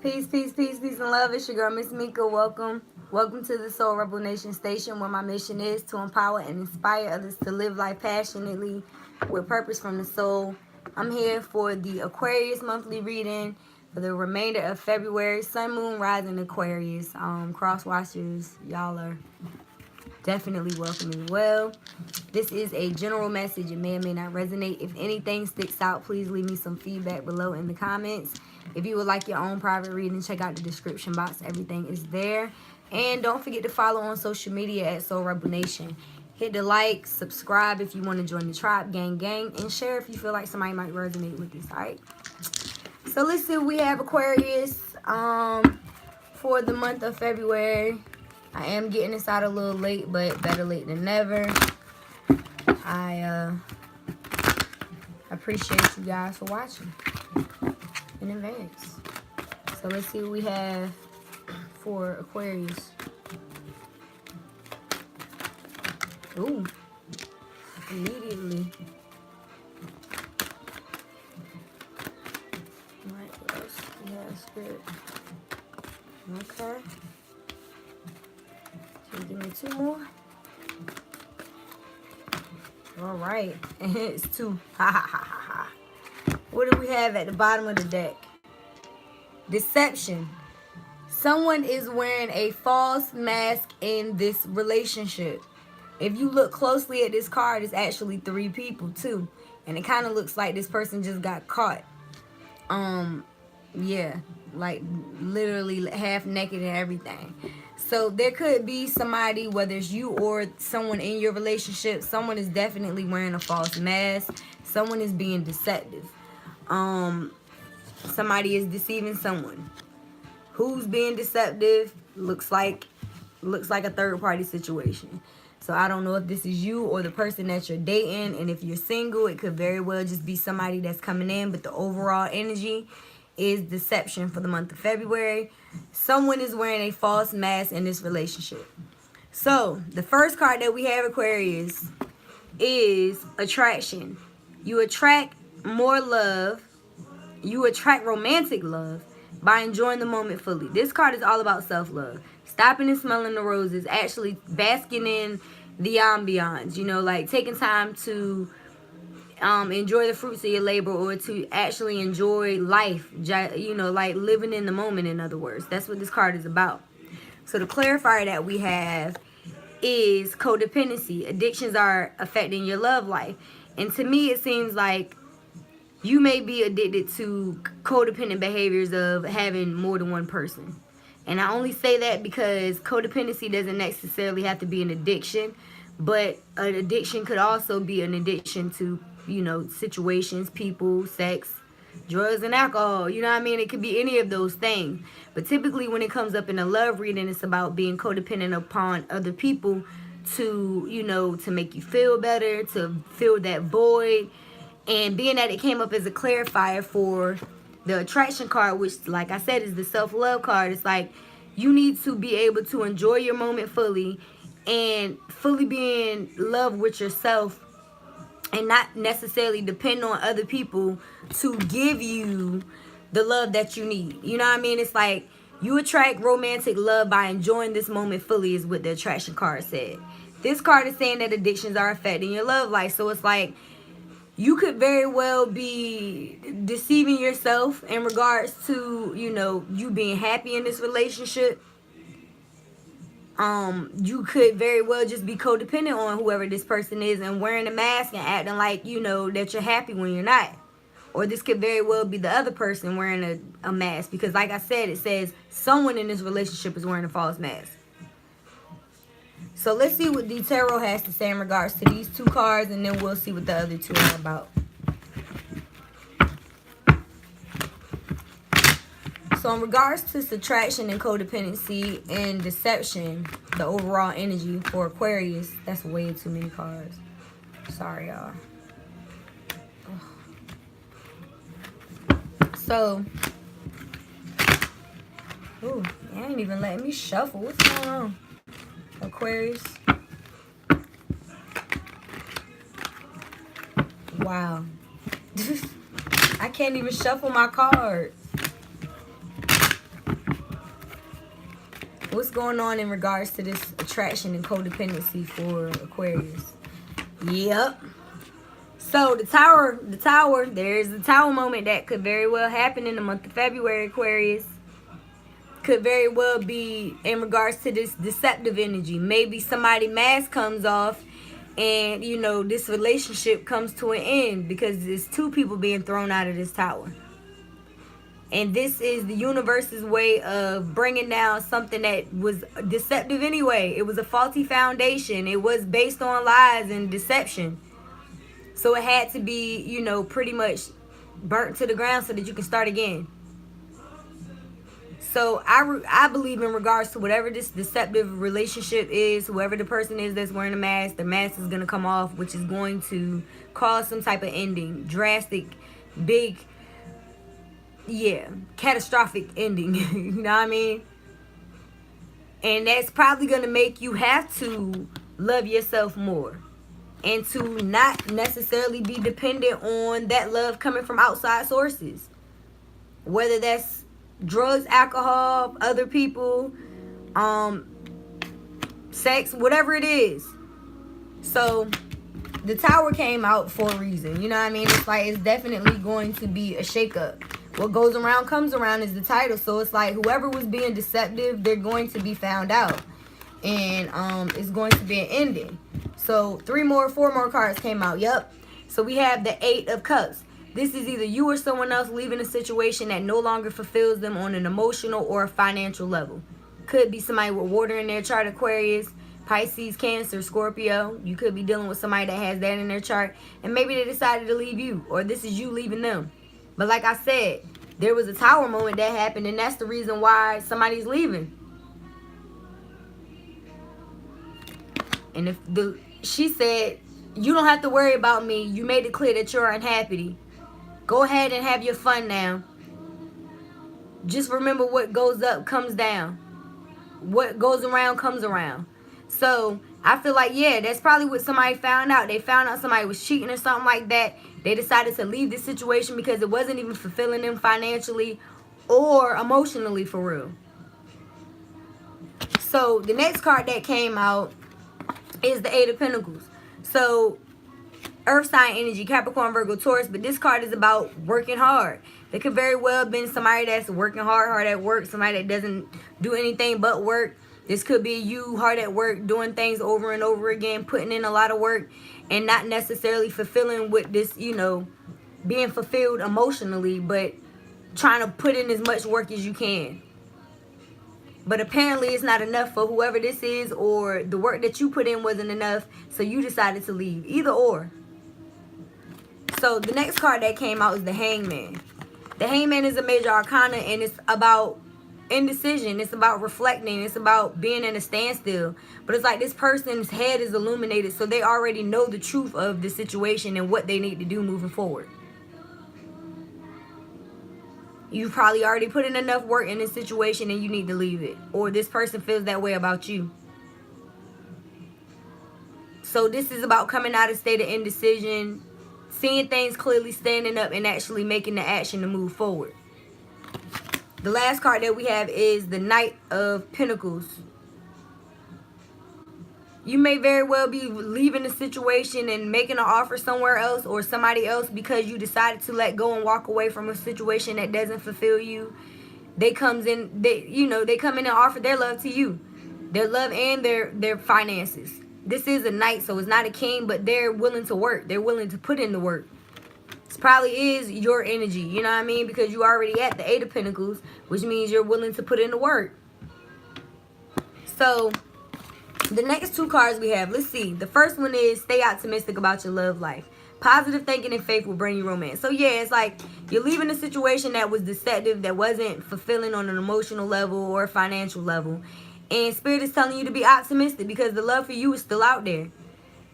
Peace, peace, peace, peace, and love. It's your girl, Miss Mika. Welcome. Welcome to the SoulRebelNation station, where my mission is to empower and inspire others to live life passionately with purpose from the soul. I'm here for the Aquarius monthly reading for the remainder of February. Sun, Moon, Rising Aquarius. Cross watchers, y'all are definitely welcome as well. This is a general message. It may or may not resonate. If anything sticks out, please leave me some feedback below in the comments. If you would like your own private reading, check out the description box. Everything is there. And don't forget to follow on social media at SoulRebelNation. Hit the like, subscribe if you want to join the tribe, gang, and share if you feel like somebody might resonate with this, all right? So let's see what we have, Aquarius, for the month of February. I am getting this out a little late, but better late than never. I appreciate you guys for watching in advance. So let's see what we have for Aquarius. Ooh, immediately. All right, what else we have, Spirit? Okay. Can you give me two more? All right, it's two. Ha ha ha ha ha. What do we have at the bottom of the deck? Deception. Someone is wearing a false mask in this relationship. If you look closely at this card, it's actually three people too. And it kind of looks like this person just got caught. Yeah, like literally half naked and everything. So there could be somebody, whether it's you or someone in your relationship, someone is definitely wearing a false mask. Someone is being deceptive. Somebody is deceiving someone. Who's being deceptive? Looks like a third party situation. So I don't know if this is you or the person that you're dating. And if you're single, it could very well just be somebody that's coming in. But the overall energy is deception for the month of February. Someone is wearing a false mask in this relationship. So the first card that we have, Aquarius, is attraction. You attract more love. You attract romantic love by enjoying the moment fully. This card is all about self-love. Stopping and smelling the roses. Actually basking in the ambiance. You know, like taking time to enjoy the fruits of your labor, or to actually enjoy life. You know, like living in the moment, in other words. That's what this card is about. So the clarifier that we have is codependency. Addictions are affecting your love life. And to me, it seems like you may be addicted to codependent behaviors of having more than one person. And I only say that because codependency doesn't necessarily have to be an addiction, but an addiction could also be an addiction to, you know, situations, people, sex, drugs, and alcohol. You know what I mean? It could be any of those things. But typically when it comes up in a love reading, it's about being codependent upon other people to, you know, to make you feel better, to fill that void. And being that it came up as a clarifier for the attraction card, which, like I said, is the self-love card, it's like you need to be able to enjoy your moment fully and fully be in love with yourself and not necessarily depend on other people to give you the love that you need. You know what I mean? It's like you attract romantic love by enjoying this moment fully, is what the attraction card said. This card is saying that addictions are affecting your love life. So it's like you could very well be deceiving yourself in regards to, you know, you being happy in this relationship. You could very well just be codependent on whoever this person is and wearing a mask and acting like, you know, that you're happy when you're not. Or this could very well be the other person wearing a mask. Because like I said, it says someone in this relationship is wearing a false mask. So let's see what the tarot has to say in regards to these two cards, and then we'll see what the other two are about. So in regards to subtraction and codependency and deception, the overall energy for Aquarius, that's way too many cards. Sorry, y'all. So, ooh, they ain't even letting me shuffle. What's going on? Aquarius. Wow. I can't even shuffle my cards. What's going on in regards to this attraction and codependency for Aquarius? Yep. So the tower, there's the tower moment that could very well happen in the month of February, Aquarius. Could very well be in regards to this deceptive energy. Maybe somebody's mask comes off and, you know, this relationship comes to an end because there's two people being thrown out of this tower. And this is the universe's way of bringing down something that was deceptive anyway. It was a faulty foundation. It was based on lies and deception. So it had to be, you know, pretty much burnt to the ground so that you can start again. So I believe in regards to whatever this deceptive relationship is, whoever the person is that's wearing the mask is going to come off, which is going to cause some type of ending. Drastic, big, yeah, catastrophic ending. You know what I mean? And that's probably going to make you have to love yourself more. And to not necessarily be dependent on that love coming from outside sources. Whether that's drugs, alcohol, other people, sex, whatever it is. So the tower came out for a reason. You know what I mean? It's like it's definitely going to be a shakeup. What goes around comes around is the title. So it's like whoever was being deceptive, they're going to be found out. And it's going to be an ending. So 4 more cards came out. Yep. So we have the 8 of Cups. This is either you or someone else leaving a situation that no longer fulfills them on an emotional or a financial level. Could be somebody with water in their chart, Aquarius, Pisces, Cancer, Scorpio. You could be dealing with somebody that has that in their chart. And maybe they decided to leave you, or this is you leaving them. But like I said, there was a tower moment that happened, and that's the reason why somebody's leaving. And she said, you don't have to worry about me. You made it clear that you're unhappy. Go ahead and have your fun now. Just remember, what goes up comes down. What goes around comes around. So I feel like, yeah, that's probably what somebody found out. They found out somebody was cheating or something like that. They decided to leave this situation because it wasn't even fulfilling them financially or emotionally, for real. So the next card that came out is the 8 of Pentacles. So earth sign energy, Capricorn, Virgo, Taurus. But this card is about working hard. There could very well have been somebody that's working hard at work. Somebody that doesn't do anything but work. This could be you hard at work, doing things over and over again, putting in a lot of work and not necessarily fulfilling with this, you know, being fulfilled emotionally, but trying to put in as much work as you can. But apparently it's not enough for whoever this is, or the work that you put in wasn't enough, so you decided to leave. Either or. So the next card that came out is the Hangman. The Hangman is a major arcana, and it's about indecision. It's about reflecting. It's about being in a standstill. But it's like this person's head is illuminated, so they already know the truth of the situation and what they need to do moving forward. You probably already put in enough work in this situation and you need to leave it. Or this person feels that way about you. So this is about coming out of state of indecision, seeing things clearly, standing up, and actually making the action to move forward. The last card that we have is the Knight of Pentacles. You may very well be leaving a situation and making an offer somewhere else or somebody else because you decided to let go and walk away from a situation that doesn't fulfill you. They come in and offer their love to you. Their love and their finances. This is a knight, so it's not a king, but they're willing to work. They're willing to put in the work. This probably is your energy, you know what I mean? Because you're already at the 8 of Pentacles, which means you're willing to put in the work. So the next 2 cards we have, let's see. The first one is stay optimistic about your love life. Positive thinking and faith will bring you romance. So yeah, it's like you're leaving a situation that was deceptive, that wasn't fulfilling on an emotional level or a financial level. And Spirit is telling you to be optimistic because the love for you is still out there.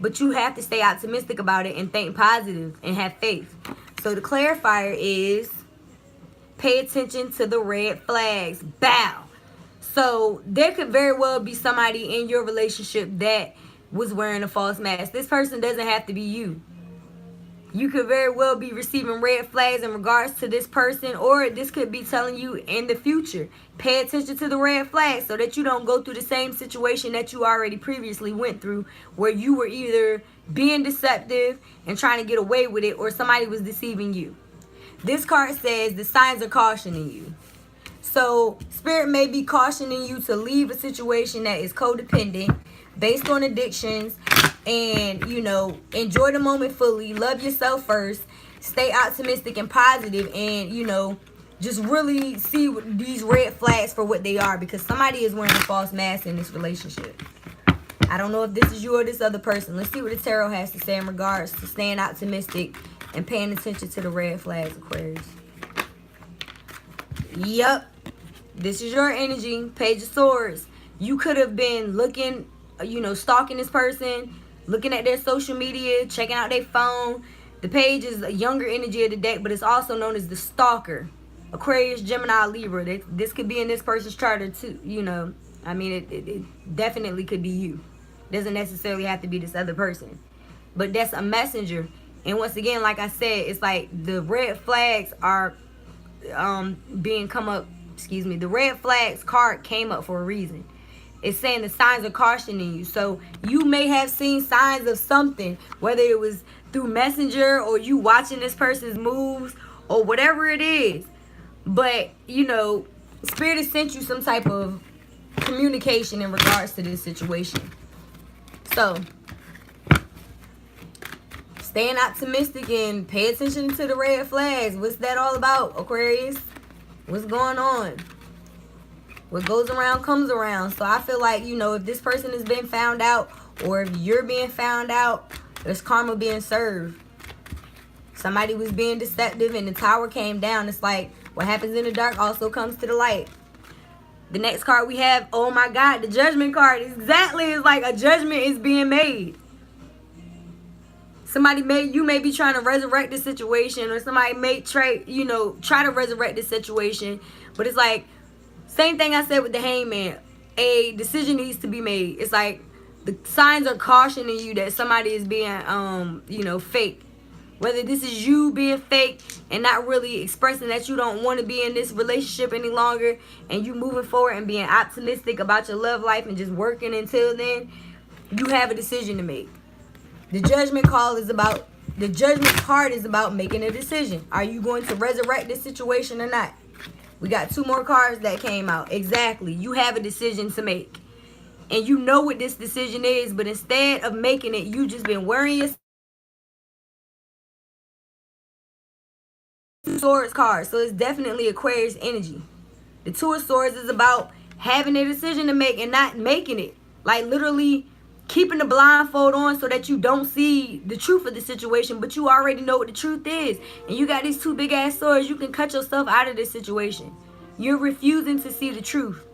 But you have to stay optimistic about it and think positive and have faith. So the clarifier is pay attention to the red flags. Bow. So there could very well be somebody in your relationship that was wearing a false mask. This person doesn't have to be you. You could very well be receiving red flags in regards to this person, or this could be telling you in the future, pay attention to the red flags so that you don't go through the same situation that you already previously went through, where you were either being deceptive and trying to get away with it, or somebody was deceiving you. This card says the signs are cautioning you. So Spirit may be cautioning you to leave a situation that is codependent, based on addictions, and, you know, enjoy the moment fully, love yourself first, stay optimistic and positive, and, you know, just really see these red flags for what they are, because somebody is wearing a false mask in this relationship. I don't know if this is you or this other person. Let's see what the tarot has to say in regards to staying optimistic and paying attention to the red flags, Aquarius. Yep. This is your energy. Page of Swords. You could have been looking, you know, stalking this person, looking at their social media, checking out their phone. The page is a younger energy of the deck, but it's also known as the stalker. Aquarius, Gemini, Libra. This could be in this person's chart too, you know. I mean, it definitely could be you. It doesn't necessarily have to be this other person. But that's a messenger. And once again, like I said, it's like the red flags are the red flags card came up for a reason. It's saying the signs are cautioning you. So you may have seen signs of something, whether it was through Messenger or you watching this person's moves or whatever it is. But, you know, Spirit has sent you some type of communication in regards to this situation. So, staying optimistic and pay attention to the red flags. What's that all about, Aquarius? What's going on? What goes around comes around. So I feel like, you know, if this person has been found out, or if you're being found out, there's karma being served. Somebody was being deceptive and the tower came down. It's like what happens in the dark also comes to the light. The next card we have, oh my God, the Judgment card. Exactly, it's like a judgment is being made. You may be trying to resurrect the situation, or somebody may try to resurrect the situation. But it's like, same thing I said with the Hangman. A decision needs to be made. It's like the signs are cautioning you that somebody is being, fake. Whether this is you being fake and not really expressing that you don't want to be in this relationship any longer, and you moving forward and being optimistic about your love life and just working until then, you have a decision to make. The Judgment card is about making a decision. Are you going to resurrect this situation or not? We got 2 more cards that came out. Exactly. You have a decision to make. And you know what this decision is, but instead of making it, you just been worrying yourself. Swords card. So it's definitely Aquarius energy. The 2 of Swords is about having a decision to make and not making it. Like literally keeping the blindfold on so that you don't see the truth of the situation, but you already know what the truth is. And you got these 2 big ass swords. You can cut yourself out of this situation. You're refusing to see the truth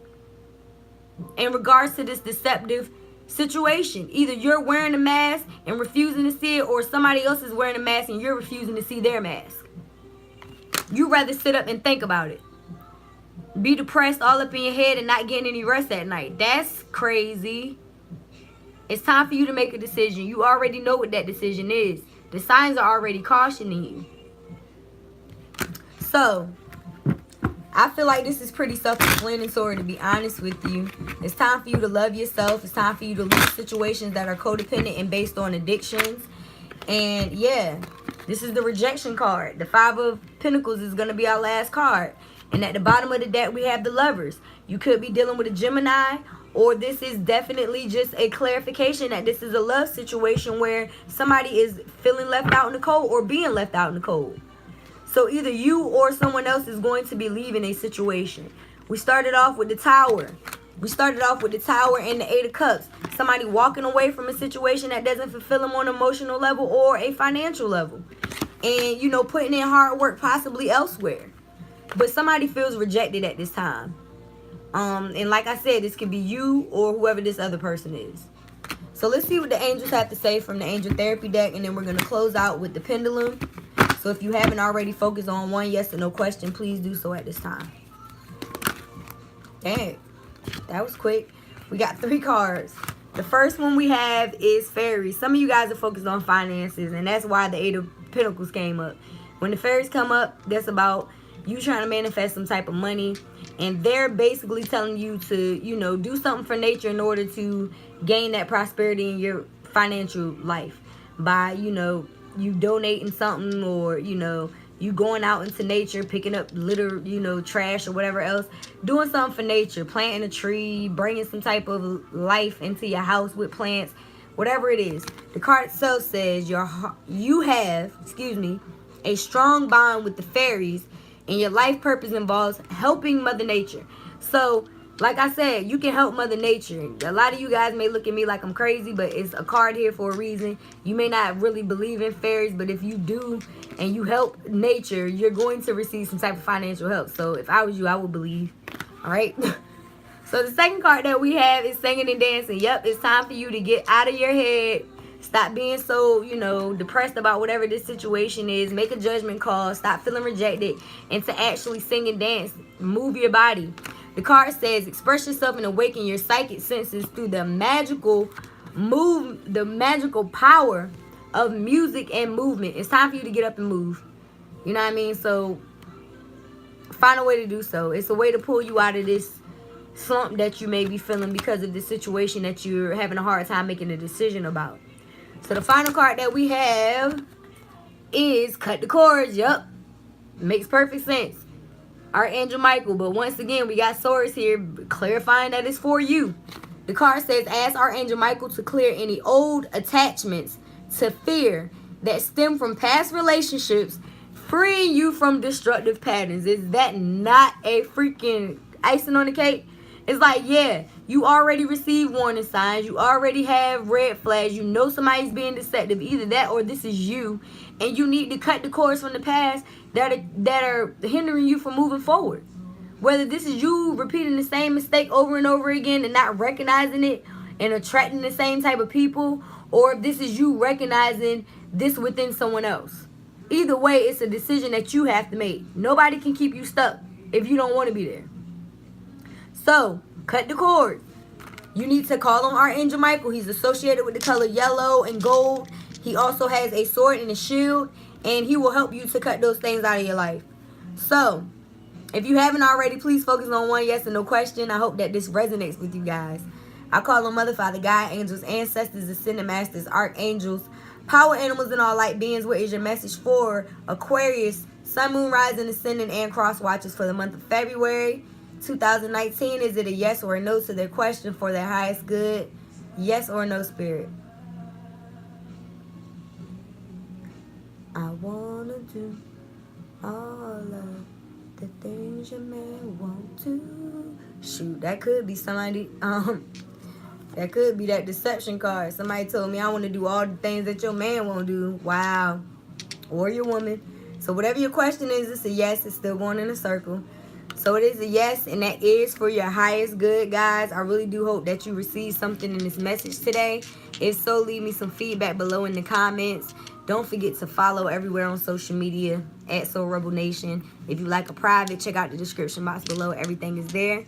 in regards to this deceptive situation. Either you're wearing a mask and refusing to see it, or somebody else is wearing a mask and you're refusing to see their mask. You rather sit up and think about it. Be depressed all up in your head and not getting any rest at night. That's crazy. It's time for you to make a decision. You already know what that decision is. The signs are already cautioning you. So, I feel like this is pretty self-explanatory, to be honest with you. It's time for you to love yourself. It's time for you to leave situations that are codependent and based on addictions. And yeah, this is the rejection card. The 5 of Pentacles is going to be our last card. And at the bottom of the deck, we have the Lovers. You could be dealing with a Gemini, or this is definitely just a clarification that this is a love situation where somebody is feeling left out in the cold or being left out in the cold. So either you or someone else is going to be leaving a situation. We started off with the Tower. And the 8 of Cups. Somebody walking away from a situation that doesn't fulfill them on an emotional level or a financial level. And, you know, putting in hard work possibly elsewhere. But somebody feels rejected at this time. And like I said, this could be you or whoever this other person is. So let's see what the angels have to say from the Angel Therapy deck. And then we're going to close out with the Pendulum. So if you haven't already focused on one yes or no question, please do so at this time. Dang, that was quick. We got 3 cards. The first one we have is Fairies. Some of you guys are focused on finances, and that's why the Pentacles came up. When the fairies come up, that's about you trying to manifest some type of money. And they're basically telling you to, you know, do something for nature in order to gain that prosperity in your financial life. By, you know, you donating something, or, you know, you going out into nature, picking up litter, you know, trash or whatever else. Doing something for nature. Planting a tree, bringing some type of life into your house with plants. Whatever it is. The card itself says you have, a strong bond with the fairies, and your life purpose involves helping Mother Nature. So, like I said, you can help Mother Nature. A lot of you guys may look at me like I'm crazy, but it's a card here for a reason. You may not really believe in fairies, but if you do and you help nature, you're going to receive some type of financial help. So, if I was you, I would believe. All right? So, the second card that we have is singing and dancing. Yep, it's time for you to get out of your head. Stop being so, you know, depressed about whatever this situation is. Make a judgment call. Stop feeling rejected. And to actually sing and dance. Move your body. The card says, express yourself and awaken your psychic senses through the magical power of music and movement. It's time for you to get up and move. You know what I mean? So, find a way to do so. It's a way to pull you out of this slump that you may be feeling because of the situation that you're having a hard time making a decision about. So the final card that we have is cut the cords. Yup. Makes perfect sense. Archangel Michael. But once again, we got swords here clarifying that it's for you. The card says, ask Archangel Michael to clear any old attachments to fear that stem from past relationships, freeing you from destructive patterns. Is that not a freaking icing on the cake? It's like, yeah, you already received warning signs. You already have red flags. You know somebody's being deceptive. Either that or this is you. And you need to cut the cords from the past that are hindering you from moving forward. Whether this is you repeating the same mistake over and over again and not recognizing it and attracting the same type of people, or if this is you recognizing this within someone else. Either way, it's a decision that you have to make. Nobody can keep you stuck if you don't want to be there. So, cut the cord. You need to call on Archangel Michael. He's associated with the color yellow and gold. He also has a sword and a shield. And he will help you to cut those things out of your life. So, if you haven't already, please focus on one yes and no question. I hope that this resonates with you guys. I call on Mother, Father, God, angels, ancestors, ascended masters, archangels, power animals, and all light beings. What is your message for Aquarius, Sun, Moon, Rising, Ascending, and Cross Watchers for the month of February 2019? Is it a yes or a no to their question for their highest good? Yes or no, Spirit? I wanna do all of the things your man want to. Shoot, that could be somebody. That could be that deception card. Somebody told me I want to do all the things that your man won't do. Wow. Or your woman. So whatever your question is, it's a yes. It's still going in a circle. So it is a yes, and that is for your highest good, guys. I really do hope that you receive something in this message today. If so, leave me some feedback below in the comments. Don't forget to follow everywhere on social media at SoulRebelNation. If you like a private, check out the description box below. Everything is there.